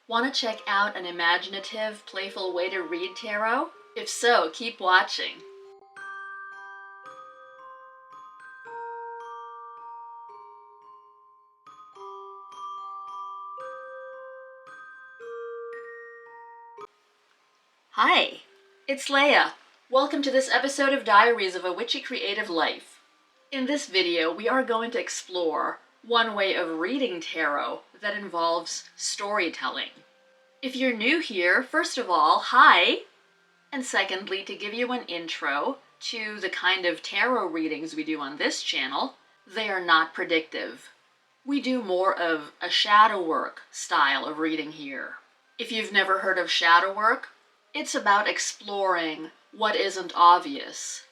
Want to check out an imaginative, playful way to read tarot? If so, keep watching. Hi, it's Leia. Welcome to this episode of Diaries of a Witchy Creative Life. In this video, we are going to explore one way of reading tarot that involves storytelling. If you're new here, first of all, hi! And secondly, to give you an intro to the kind of tarot readings we do on this channel, they are not predictive. We do more of a shadow work style of reading here. If you've never heard of shadow work, it's about exploring what isn't obvious,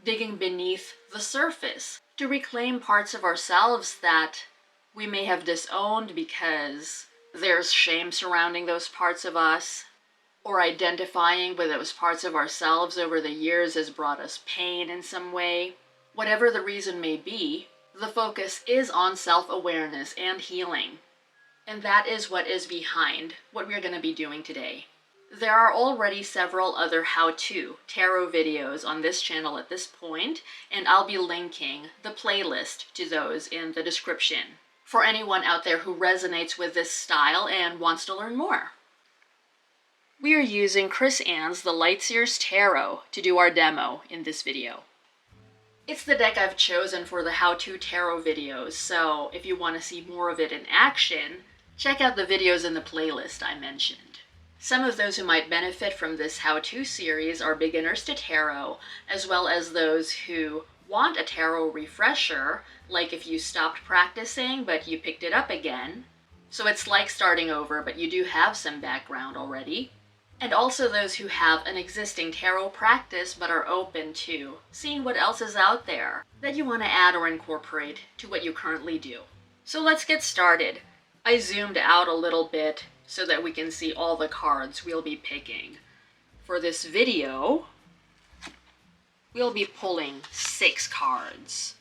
digging beneath the surface to reclaim parts of ourselves that we may have disowned because there's shame surrounding those parts of us, or identifying with those parts of ourselves over the years has brought us pain in some way. Whatever the reason may be, the focus is on self-awareness and healing. And that is what is behind what we're going to be doing today. There are already several other how-to tarot videos on this channel at this point, and I'll be linking the playlist to those in the description for anyone out there who resonates with this style and wants to learn more. We are using Chris Ann's The Lightseers Tarot to do our demo in this video. It's the deck I've chosen for the how-to tarot videos, so if you want to see more of it in action, check out the videos in the playlist I mentioned. Some of those who might benefit from this how-to series are beginners to tarot, as well as those who want a tarot refresher, like if you stopped practicing but you picked it up again. So it's like starting over, but you do have some background already. And also those who have an existing tarot practice but are open to seeing what else is out there that you want to add or incorporate to what you currently do. So let's get started. I zoomed out a little bit so that we can see all the cards we'll be picking. For this video, we'll be pulling 6 cards.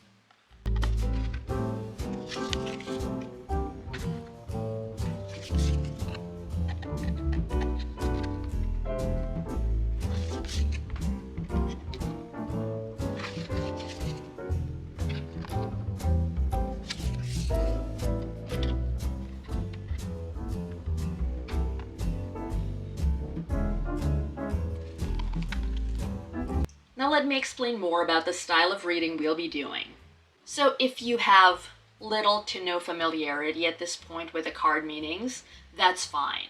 Now let me explain more about the style of reading we'll be doing. So if you have little to no familiarity at this point with the card meanings, that's fine.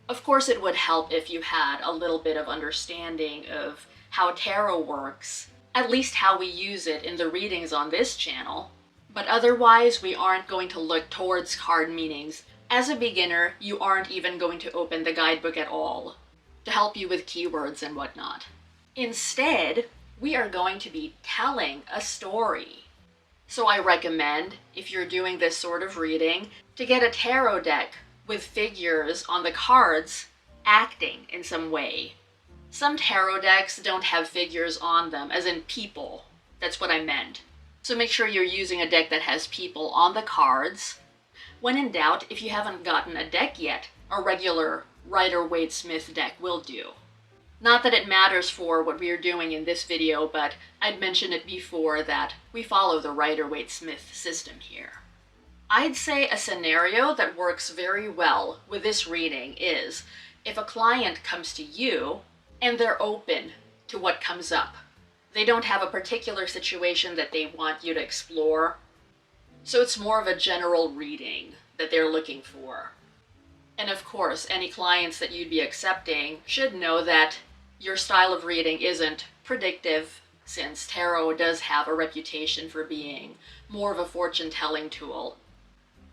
Of course it would help if you had a little bit of understanding of how tarot works, at least how we use it in the readings on this channel, but otherwise we aren't going to look towards card meanings. As a beginner, you aren't even going to open the guidebook at all to help you with keywords and whatnot. Instead, we are going to be telling a story. So I recommend, if you're doing this sort of reading, to get a tarot deck with figures on the cards acting in some way. Some tarot decks don't have figures on them, as in people. That's what I meant. So make sure you're using a deck that has people on the cards. When in doubt, if you haven't gotten a deck yet, a regular Rider-Waite-Smith deck will do. Not that it matters for what we are doing in this video, but I'd mentioned it before that we follow the Rider-Waite-Smith system here. I'd say a scenario that works very well with this reading is if a client comes to you and they're open to what comes up. They don't have a particular situation that they want you to explore, so it's more of a general reading that they're looking for. And of course, any clients that you'd be accepting should know that your style of reading isn't predictive, since tarot does have a reputation for being more of a fortune-telling tool,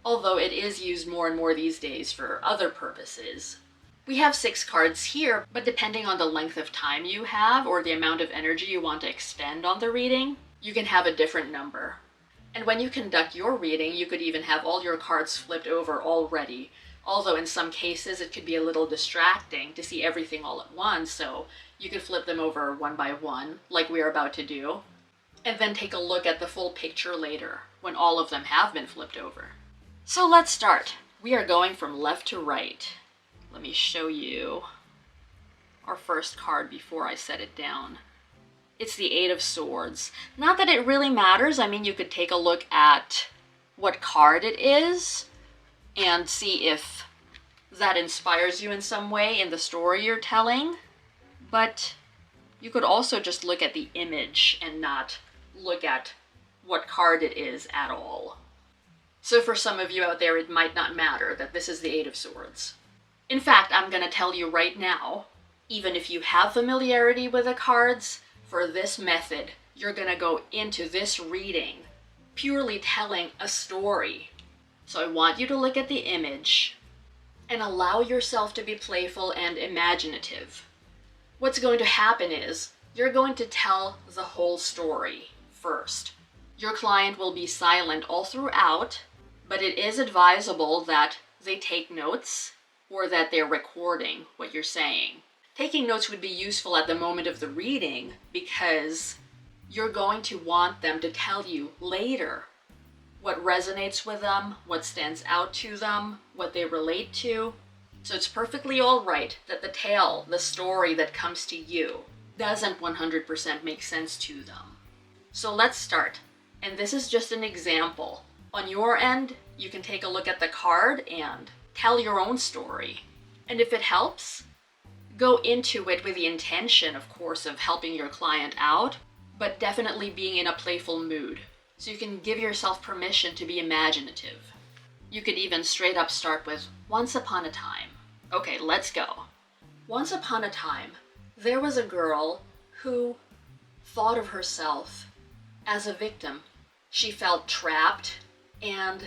although it is used more and more these days for other purposes. We have 6 cards here, but depending on the length of time you have or the amount of energy you want to expend on the reading, you can have a different number. And when you conduct your reading, you could even have all your cards flipped over already, although in some cases it could be a little distracting to see everything all at once, so you could flip them over one by one, like we are about to do, and then take a look at the full picture later, when all of them have been flipped over. So let's start. We are going from left to right. Let me show you our first card before I set it down. It's the Eight of Swords. Not that it really matters. I mean, you could take a look at what card it is and see if that inspires you in some way in the story you're telling. But you could also just look at the image and not look at what card it is at all. So for some of you out there, it might not matter that this is the Eight of Swords. In fact, I'm going to tell you right now, even if you have familiarity with the cards, for this method, you're going to go into this reading purely telling a story. So I want you to look at the image and allow yourself to be playful and imaginative. What's going to happen is you're going to tell the whole story first. Your client will be silent all throughout, but it is advisable that they take notes or that they're recording what you're saying. Taking notes would be useful at the moment of the reading because you're going to want them to tell you later what resonates with them, what stands out to them, what they relate to. So it's perfectly all right that the tale, the story that comes to you, doesn't 100% make sense to them. So let's start. And this is just an example. On your end, you can take a look at the card and tell your own story. And if it helps, go into it with the intention, of course, of helping your client out, but definitely being in a playful mood. So you can give yourself permission to be imaginative. You could even straight up start with, once upon a time. Okay, let's go. Once upon a time, there was a girl who thought of herself as a victim. She felt trapped and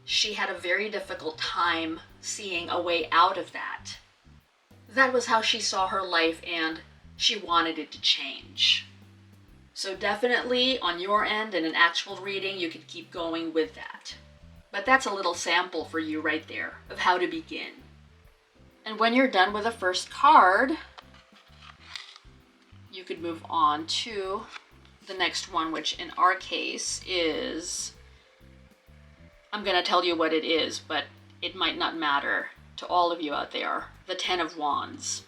she had a very difficult time seeing a way out of that. That was how she saw her life and she wanted it to change. So definitely on your end in an actual reading, you could keep going with that. But that's a little sample for you right there of how to begin. And when you're done with the first card, you could move on to the next one, which in our case is, I'm going to tell you what it is, but it might not matter to all of you out there, the Ten of Wands.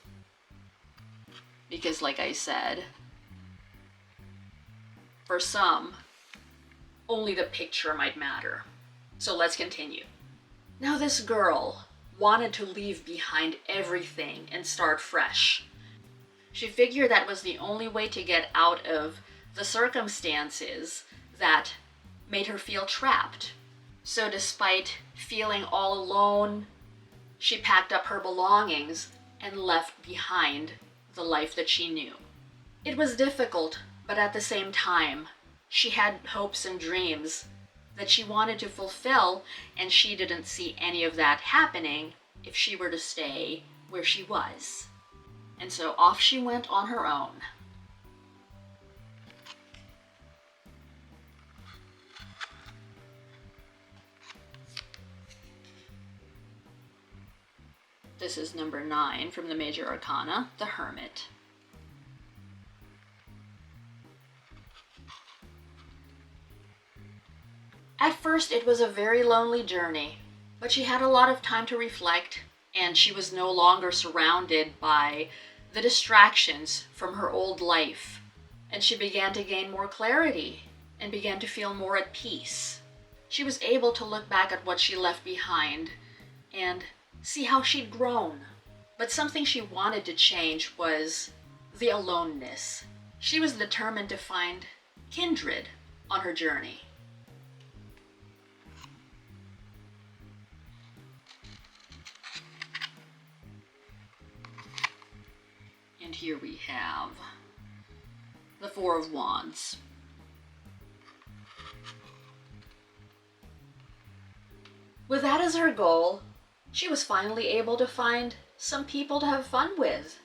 Because like I said, for some, only the picture might matter. So let's continue. Now this girl wanted to leave behind everything and start fresh. She figured that was the only way to get out of the circumstances that made her feel trapped. So despite feeling all alone, she packed up her belongings and left behind the life that she knew. It was difficult, but at the same time, she had hopes and dreams that she wanted to fulfill, and she didn't see any of that happening if she were to stay where she was. And so off she went on her own. This is number 9 from the Major Arcana, the Hermit. At first, it was a very lonely journey, but she had a lot of time to reflect, and she was no longer surrounded by the distractions from her old life, and she began to gain more clarity and began to feel more at peace. She was able to look back at what she left behind and see how she'd grown. But something she wanted to change was the aloneness. She was determined to find kindred on her journey. And here we have the Four of Wands. With that as her goal, she was finally able to find some people to have fun with.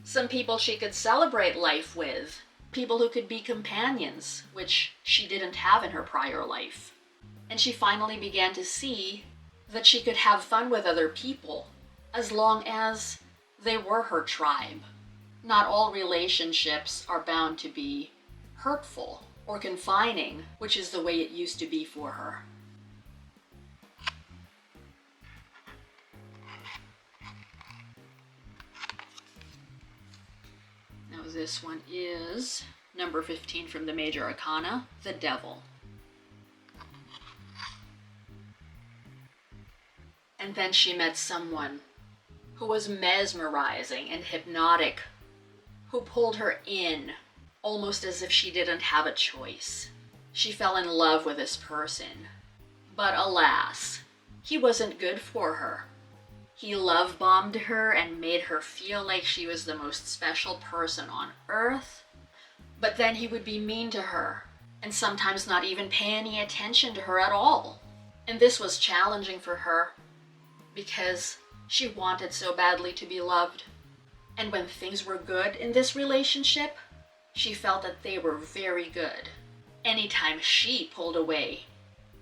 Some people she could celebrate life with. People who could be companions, which she didn't have in her prior life. And she finally began to see that she could have fun with other people as long as they were her tribe. Not all relationships are bound to be hurtful or confining, which is the way it used to be for her. this one is number 15 from the Major Arcana, the Devil. And then she met someone who was mesmerizing and hypnotic, who pulled her in, almost as if she didn't have a choice. She fell in love with this person. But alas, he wasn't good for her. He love-bombed her and made her feel like she was the most special person on earth. But then he would be mean to her, and sometimes not even pay any attention to her at all. And this was challenging for her, because she wanted so badly to be loved. And when things were good in this relationship, she felt that they were very good. Anytime she pulled away,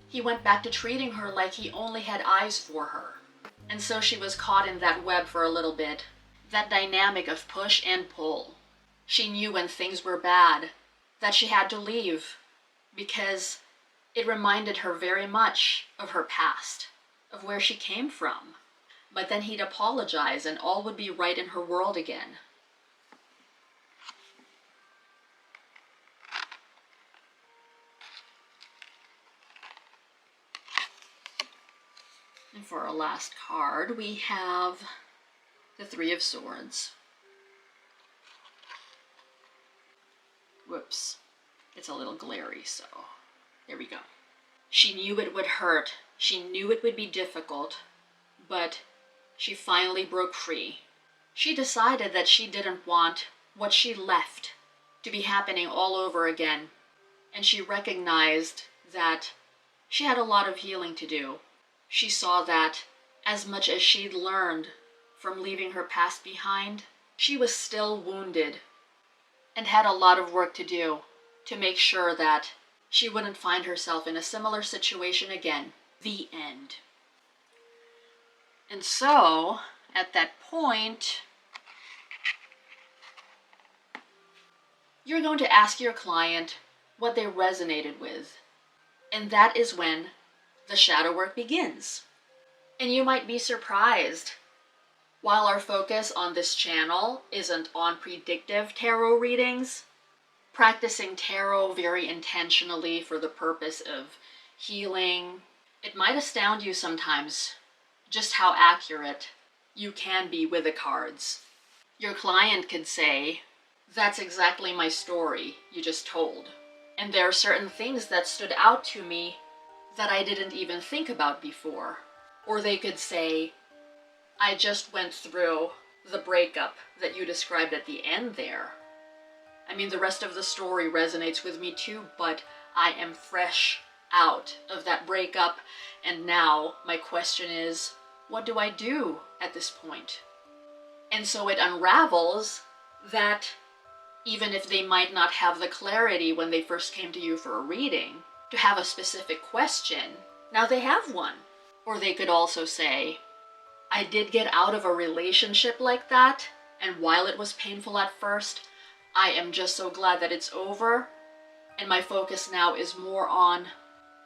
he went back to treating her like he only had eyes for her. And so she was caught in that web for a little bit, that dynamic of push and pull. She knew when things were bad that she had to leave, because it reminded her very much of her past, of where she came from. But then he'd apologize and all would be right in her world again. And for our last card, we have the Three of Swords. Whoops, it's a little glary, so there we go. She knew it would hurt. She knew it would be difficult, but she finally broke free. She decided that she didn't want what she left to be happening all over again, and she recognized that she had a lot of healing to do. She saw that as much as she'd learned from leaving her past behind, she was still wounded and had a lot of work to do to make sure that she wouldn't find herself in a similar situation again. The end. And so, at that point, you're going to ask your client what they resonated with. And that is when the shadow work begins. And you might be surprised. While our focus on this channel isn't on predictive tarot readings, practicing tarot very intentionally for the purpose of healing, it might astound you sometimes just how accurate you can be with the cards. Your client could say, "That's exactly my story you just told. And there are certain things that stood out to me that I didn't even think about before." Or they could say, "I just went through the breakup that you described at the end there. I mean, the rest of the story resonates with me too, but I am fresh out of that breakup, and now my question is, what do I do at this point?" And so it unravels that even if they might not have the clarity when they first came to you for a reading, to have a specific question, now they have one. Or they could also say, "I did get out of a relationship like that, and while it was painful at first, I am just so glad that it's over, and my focus now is more on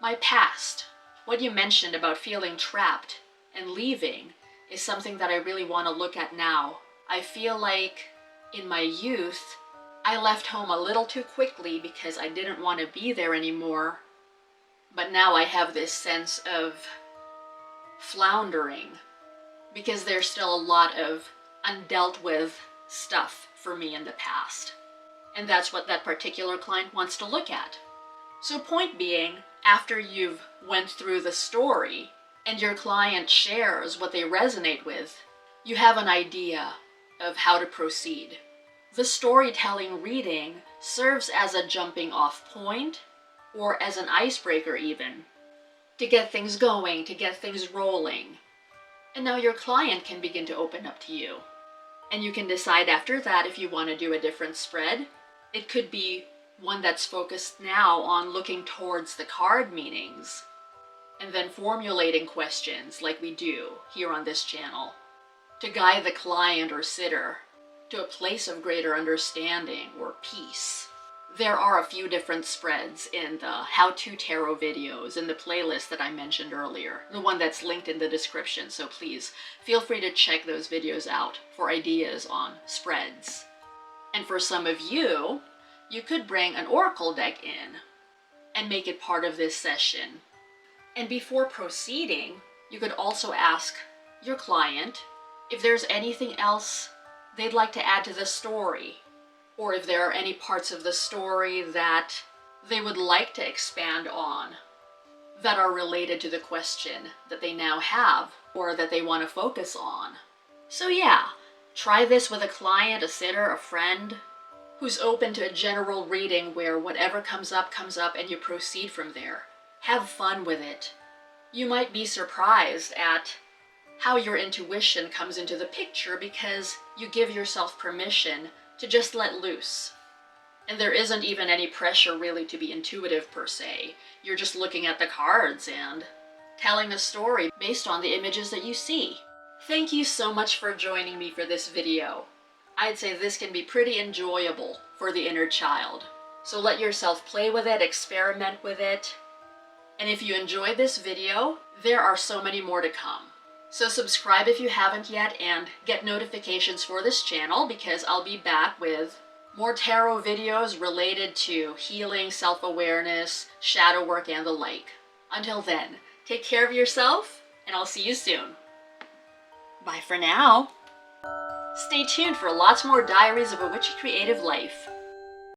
my past." What you mentioned about feeling trapped and leaving is something that I really want to look at now. I feel like in my youth, I left home a little too quickly because I didn't want to be there anymore. But now I have this sense of floundering because there's still a lot of undealt with stuff for me in the past. And that's what that particular client wants to look at. So point being, after you've went through the story and your client shares what they resonate with, you have an idea of how to proceed. The storytelling reading serves as a jumping off point, or as an icebreaker even, to get things going, to get things rolling. And now your client can begin to open up to you. And you can decide after that if you want to do a different spread. It could be one that's focused now on looking towards the card meanings, and then formulating questions like we do here on this channel, to guide the client or sitter to a place of greater understanding or peace. There are a few different spreads in the how-to tarot videos in the playlist that I mentioned earlier, the one that's linked in the description, so please feel free to check those videos out for ideas on spreads. And for some of you, you could bring an oracle deck in and make it part of this session. And before proceeding, you could also ask your client if there's anything else they'd like to add to the story, or if there are any parts of the story that they would like to expand on that are related to the question that they now have or that they want to focus on. So yeah, try this with a client, a sitter, a friend who's open to a general reading where whatever comes up, and you proceed from there. Have fun with it. You might be surprised at how your intuition comes into the picture because you give yourself permission to just let loose. And there isn't even any pressure really to be intuitive per se. You're just looking at the cards and telling a story based on the images that you see. Thank you so much for joining me for this video. I'd say this can be pretty enjoyable for the inner child. So let yourself play with it, experiment with it. And if you enjoyed this video, there are so many more to come. So subscribe if you haven't yet and get notifications for this channel because I'll be back with more tarot videos related to healing, self-awareness, shadow work, and the like. Until then, take care of yourself, and I'll see you soon. Bye for now. Stay tuned for lots more Diaries of a Witchy Creative Life.